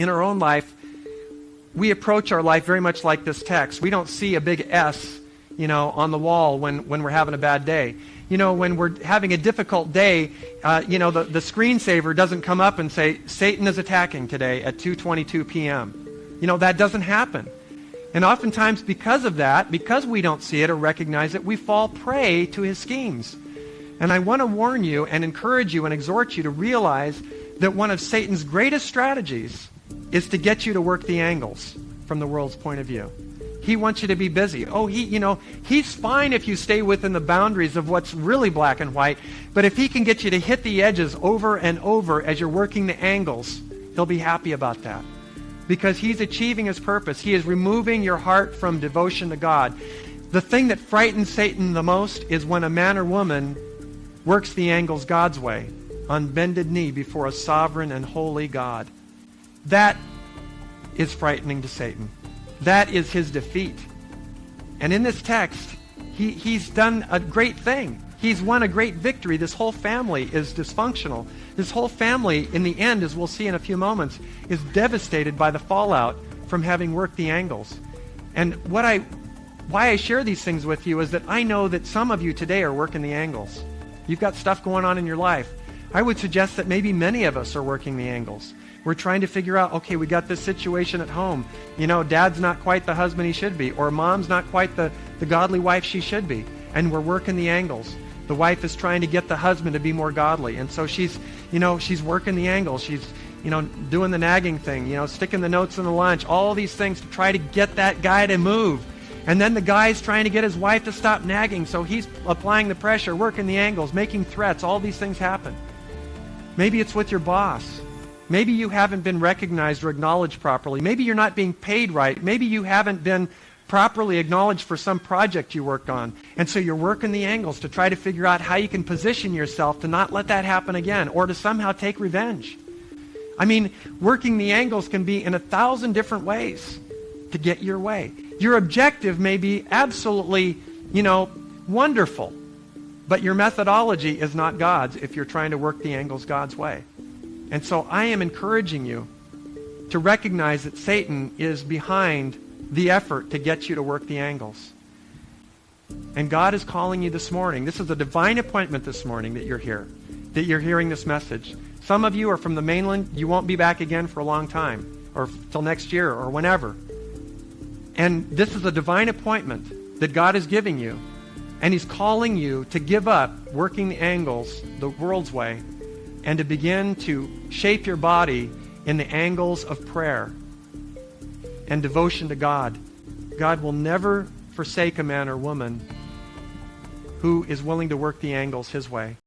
in our own life, we approach our life very much like this text. We don't see a big S, on the wall when we're having a bad day. When we're having a difficult day, the screensaver doesn't come up and say, Satan is attacking today at 2:22 p.m. That doesn't happen. And oftentimes because of that, because we don't see it or recognize it, we fall prey to his schemes. And I want to warn you and encourage you and exhort you to realize that one of Satan's greatest strategies is to get you to work the angles from the world's point of view. He wants you to be busy. He's fine if you stay within the boundaries of what's really black and white, but if he can get you to hit the edges over and over as you're working the angles, he'll be happy about that. Because he's achieving his purpose. He is removing your heart from devotion to God. The thing that frightens Satan the most is when a man or woman works the angles God's way, on bended knee before a sovereign and holy God. That is frightening to Satan. That is his defeat. And in this text, he's done a great thing. He's won a great victory. This whole family is dysfunctional. This whole family, in the end, as we'll see in a few moments, is devastated by the fallout from having worked the angles. And why I share these things with you is that I know that some of you today are working the angles. You've got stuff going on in your life. I would suggest that maybe many of us are working the angles. We're trying to figure out, okay, we got this situation at home. Dad's not quite the husband he should be, or mom's not quite the godly wife she should be. And we're working the angles. The wife is trying to get the husband to be more godly. And so she's working the angles. She's, doing the nagging thing, sticking the notes in the lunch, all these things to try to get that guy to move. And then the guy's trying to get his wife to stop nagging, so he's applying the pressure, working the angles, making threats. All these things happen. Maybe it's with your boss. Maybe you haven't been recognized or acknowledged properly. Maybe you're not being paid right. Maybe you haven't been properly acknowledged for some project you worked on. And so you're working the angles to try to figure out how you can position yourself to not let that happen again, or to somehow take revenge. Working the angles can be in 1,000 different ways to get your way. Your objective may be absolutely, wonderful, but your methodology is not God's if you're trying to work the angles God's way. And so I am encouraging you to recognize that Satan is behind the effort to get you to work the angles. And God is calling you this morning. This is a divine appointment this morning that you're here, that you're hearing this message. Some of you are from the mainland. You won't be back again for a long time, or till next year, or whenever. And this is a divine appointment that God is giving you. And he's calling you to give up working the angles the world's way and to begin to shape your body in the angles of prayer and devotion to God. God will never forsake a man or woman who is willing to work the angles his way.